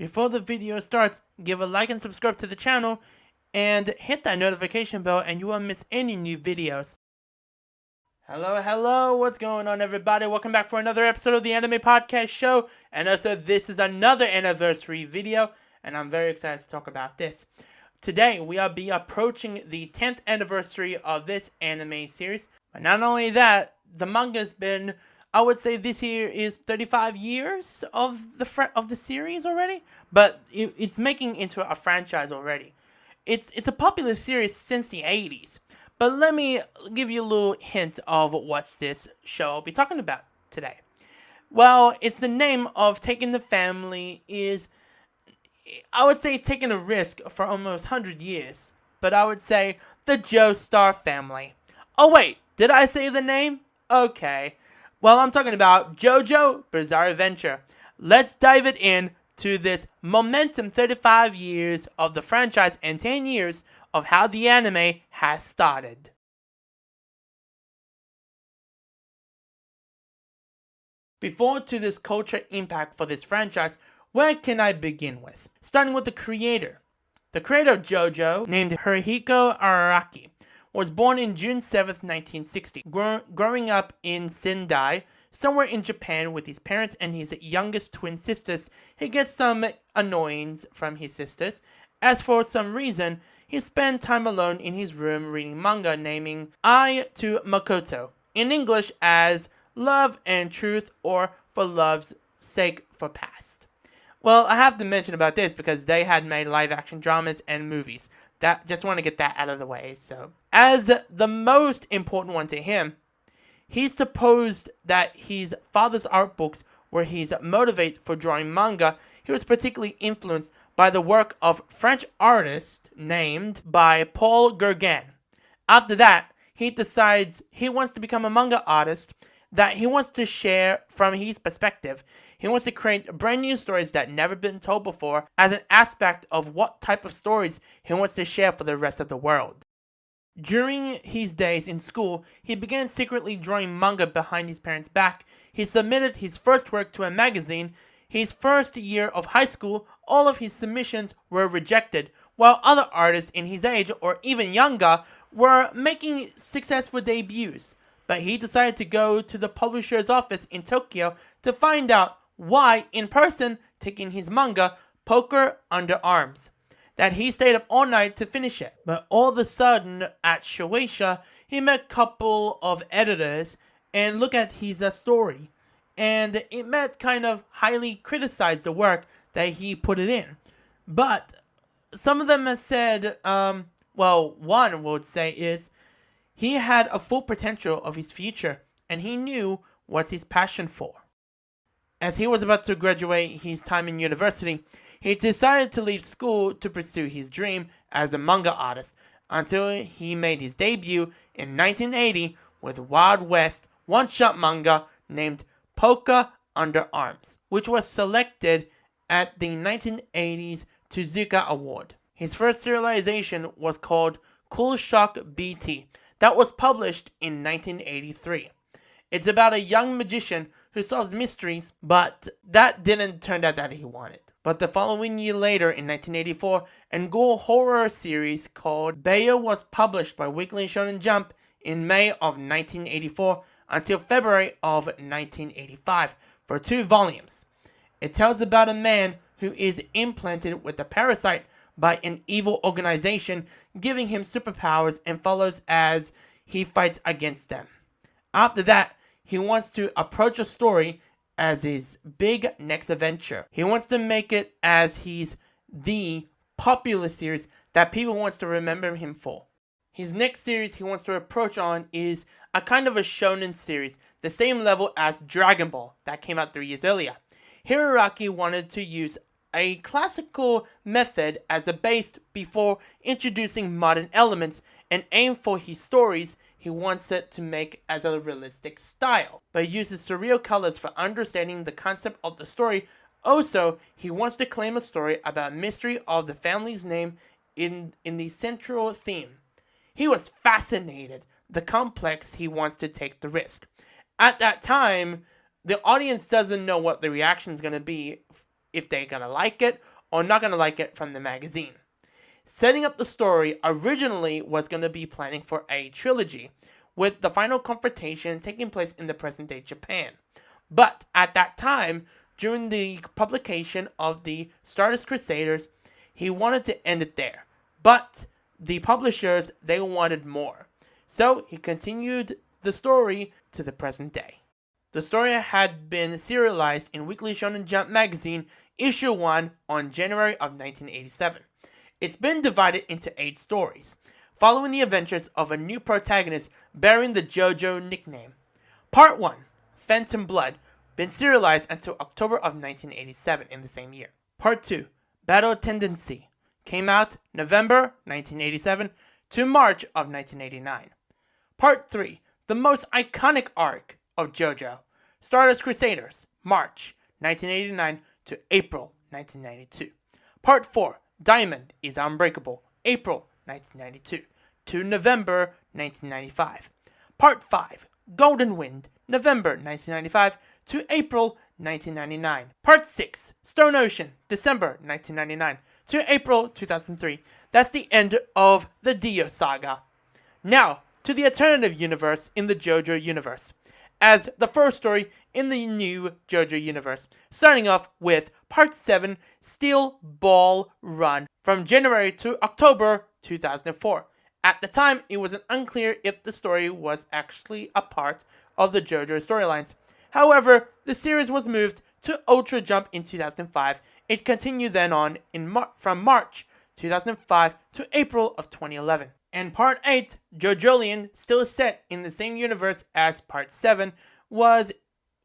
Before the video starts, give a like and subscribe to the channel, and hit that notification bell and you won't miss any new videos. Hello, what's going on everybody? Welcome back for another episode of the Anime Podcast Show, and also this is another anniversary video, and I'm very excited to talk about this. Today, we will be approaching the 10th anniversary of this anime series, but not only that, the manga's been, I would say this year is 35 years of the series already, but it's making into a franchise already. It's a popular series since the 80s, but let me give you a little hint of what's this show I'll be talking about today. Well, it's the name of taking the family is, I would say, taking a risk for almost 100 years, but I would say the Joestar family. Oh wait, did I say the name? Okay. Well, I'm talking about JoJo Bizarre Adventure. Let's dive it in to this momentum 35 years of the franchise and 10 years of how the anime has started. Before to this culture impact for this franchise, where can I begin with? Starting with the creator. The creator of JoJo, named Hirohiko Araki, was born in June 7th, 1960, growing up in Sendai, somewhere in Japan with his parents and his youngest twin sisters. He gets some annoyance from his sisters, as for some reason, he spent time alone in his room reading manga naming I to Makoto, in English as Love and Truth or For Love's Sake for Past. Well, I have to mention about this because they had made live-action dramas and movies. That just want to get that out of the way. So, as the most important one to him, he supposed that his father's art books were his motivate for drawing manga. He was particularly influenced by the work of French artist named by Paul Gauguin. After that, he decides he wants to become a manga artist that he wants to share from his perspective. He wants to create brand new stories that never been told before as an aspect of what type of stories he wants to share for the rest of the world. During his days in school, he began secretly drawing manga behind his parents' back. He submitted his first work to a magazine. His first year of high school, all of his submissions were rejected, while other artists in his age or even younger were making successful debuts. But he decided to go to the publisher's office in Tokyo to find out why, in person, taking his manga, Poker Under Arms, that he stayed up all night to finish it. But all of a sudden, at Shueisha, he met a couple of editors and look at his story. And it met kind of highly criticized the work that he put it in. But some of them have said, one would say is, he had a full potential of his future, and he knew what his passion for. As he was about to graduate his time in university, he decided to leave school to pursue his dream as a manga artist until he made his debut in 1980 with Wild West one-shot manga named Poker Under Arms, which was selected at the 1980s Tezuka Award. His first serialization was called Cool Shock BT, that was published in 1983. It's about a young magician who solves mysteries, but that didn't turn out that he wanted. But the following year later, in 1984, a ghoul horror series called Bayo was published by Weekly Shonen Jump in May of 1984 until February of 1985 for 2 volumes. It tells about a man who is implanted with a parasite by an evil organization, giving him superpowers, and follows as he fights against them. After that, he wants to approach a story as his big next adventure. He wants to make it as he's the popular series that people wants to remember him for. His next series he wants to approach on is a kind of a shonen series, the same level as Dragon Ball that came out 3 years earlier. Hiroaki wanted to use a classical method as a base before introducing modern elements, and aim for his stories he wants it to make as a realistic style, but uses surreal colors for understanding the concept of the story. Also, he wants to claim a story about mystery of the family's name in the central theme. He was fascinated, the complex he wants to take the risk. At that time, the audience doesn't know what the reaction is going to be if they're gonna like it or not gonna like it from the magazine. Setting up the story originally was gonna be planning for a trilogy, with the final confrontation taking place in the present-day Japan. But at that time, during the publication of the Stardust Crusaders, he wanted to end it there. But the publishers, they wanted more. So he continued the story to the present day. The story had been serialized in Weekly Shonen Jump magazine, issue 1, on January of 1987. It's been divided into 8 stories, following the adventures of a new protagonist bearing the JoJo nickname. Part 1, Phantom Blood, been serialized until October of 1987 in the same year. Part 2, Battle Tendency, came out November 1987 to March of 1989. Part 3, the most iconic arc of JoJo, Stardust Crusaders, March 1989 to April 1992. Part 4, Diamond is Unbreakable, April 1992 to November 1995. Part 5, Golden Wind, November 1995 to April 1999. Part 6, Stone Ocean, December 1999 to April 2003. That's the end of the Dio saga. Now, to the alternative universe in the JoJo universe, as the first story in the new JoJo universe, starting off with Part 7, Steel Ball Run, from January to October 2004. At the time, it was unclear if the story was actually a part of the JoJo storylines. However, the series was moved to Ultra Jump in 2005. It continued then on from March 2005 to April of 2011. And Part 8, JoJolion, still set in the same universe as Part 7, was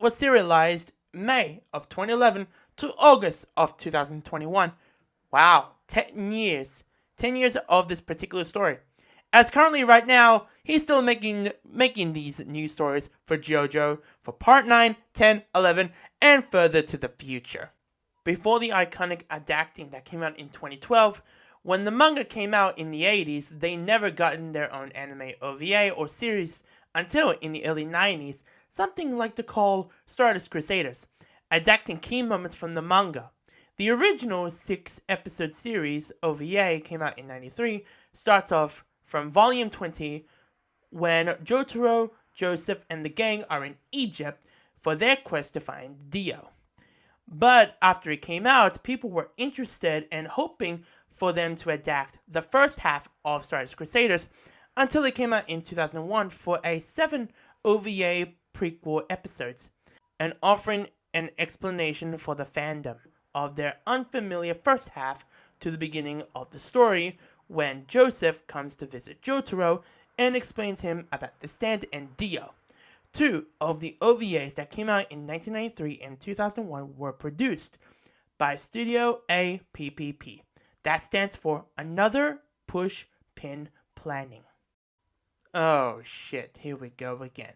serialized May of 2011 to August of 2021. Wow, 10 years. 10 years of this particular story. As currently right now, he's still making these new stories for JoJo for Part 9, 10, 11, and further to the future. Before the iconic adapting that came out in 2012, when the manga came out in the 80s, they never gotten their own anime OVA or series until in the early 90s, something like the call Stardust Crusaders, adapting key moments from the manga. The original 6-episode series OVA came out in 93, starts off from Volume 20 when Jotaro, Joseph, and the gang are in Egypt for their quest to find Dio. But after it came out, people were interested and hoping for them to adapt the first half of Stardust Crusaders until it came out in 2001 for a 7 OVA prequel episodes, and offering an explanation for the fandom of their unfamiliar first half to the beginning of the story when Joseph comes to visit Jotaro and explains him about the stand and Dio. 2 of the OVAs that came out in 1993 and 2001 were produced by Studio APPP. That stands for Another Push Pin Planning. Oh shit, here we go again.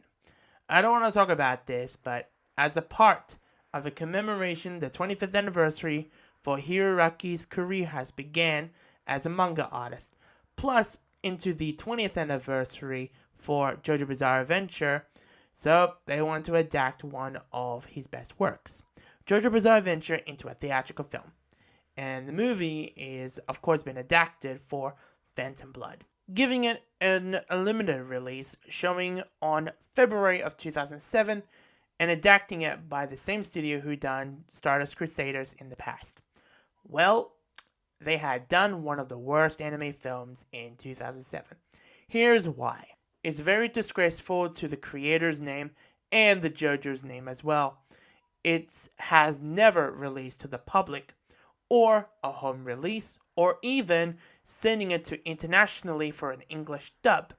I don't want to talk about this, but as a part of a commemoration, the 25th anniversary for Hiroraki's career has began as a manga artist, plus into the 20th anniversary for JoJo Bizarre Adventure, so they want to adapt one of his best works, JoJo Bizarre Adventure, into a theatrical film. And the movie is, of course, been adapted for Phantom Blood, giving it a limited release showing on February of 2007 and adapting it by the same studio who done Stardust Crusaders in the past. Well, they had done one of the worst anime films in 2007. Here's why. It's very disgraceful to the creator's name and the JoJo's name as well. It has never released to the public, or a home release, or even sending it to internationally for an English dub.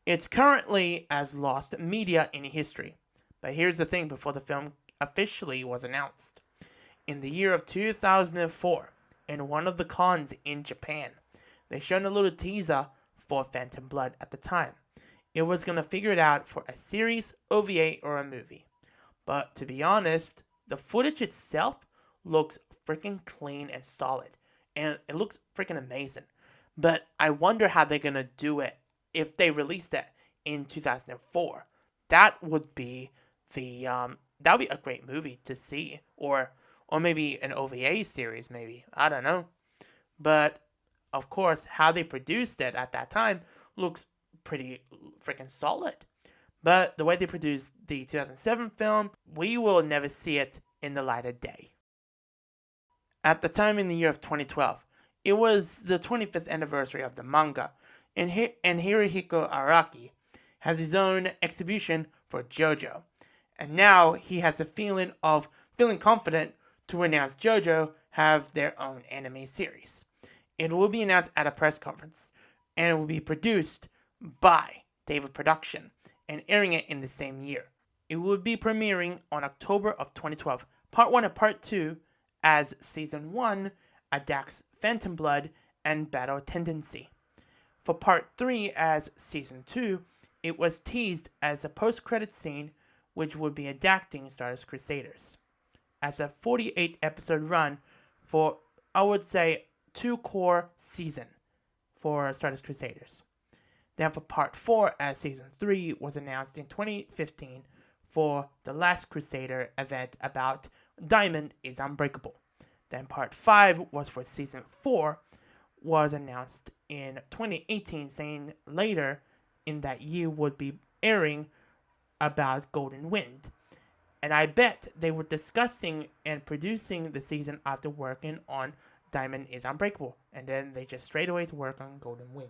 It's currently as lost media in history. But here's the thing before the film officially was announced. In the year of 2004, in one of the cons in Japan, they showed a little teaser for Phantom Blood at the time. It was going to figure it out for a series, OVA, or a movie. But to be honest, the footage itself looks freaking clean and solid. And it looks freaking amazing. But I wonder how they're going to do it if they released it in 2004. That would be a great movie to see, or or maybe an OVA series, maybe. I don't know. But, of course, how they produced it at that time looks pretty freaking solid. But the way they produced the 2007 film, we will never see it in the light of day. At the time in the year of 2012, it was the 25th anniversary of the manga, and Hirohiko Araki has his own exhibition for JoJo. And now he has the feeling confident to announce JoJo have their own anime series. It will be announced at a press conference, and it will be produced by David Production and airing it in the same year. It will be premiering on October of 2012, Part 1 and Part 2 as Season 1, Adak's Phantom Blood and Battle Tendency. For Part 3 as Season 2, it was teased as a post-credit scene which would be adapting Stardust Crusaders. As a 48-episode run for, I would say, 2-core season for Stardust Crusaders. Then for Part 4 as Season 3 was announced in 2015 for the Last Crusader event about Diamond is Unbreakable. Then Part 5 was for Season 4 was announced in 2018, saying later in that year would be airing about Golden Wind. And I bet they were discussing and producing the season after working on Diamond is Unbreakable. And then they just straight away to work on Golden Wind.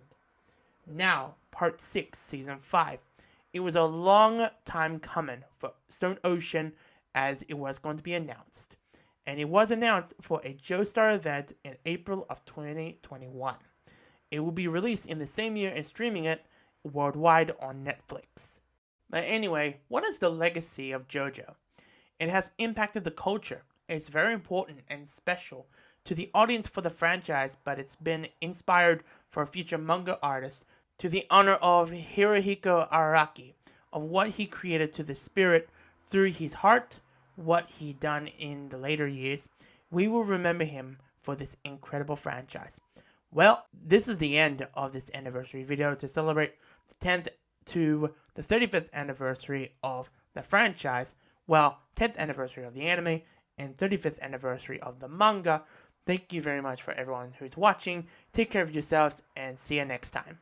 Now, Part 6, Season 5. It was a long time coming for Stone Ocean as it was going to be announced. And it was announced for a Joestar event in April of 2021. It will be released in the same year and streaming it worldwide on Netflix. But anyway, what is the legacy of JoJo? It has impacted the culture. It's very important and special to the audience for the franchise, but it's been inspired for future manga artists to the honor of Hirohiko Araki, of what he created to the spirit through his heart, what he done in the later years. We will remember him for this incredible franchise. Well, this is the end of this anniversary video to celebrate the 10th to the 35th anniversary of the franchise. Well, 10th anniversary of the anime and 35th anniversary of the manga. Thank you very much for everyone who's watching. Take care of yourselves and see you next time.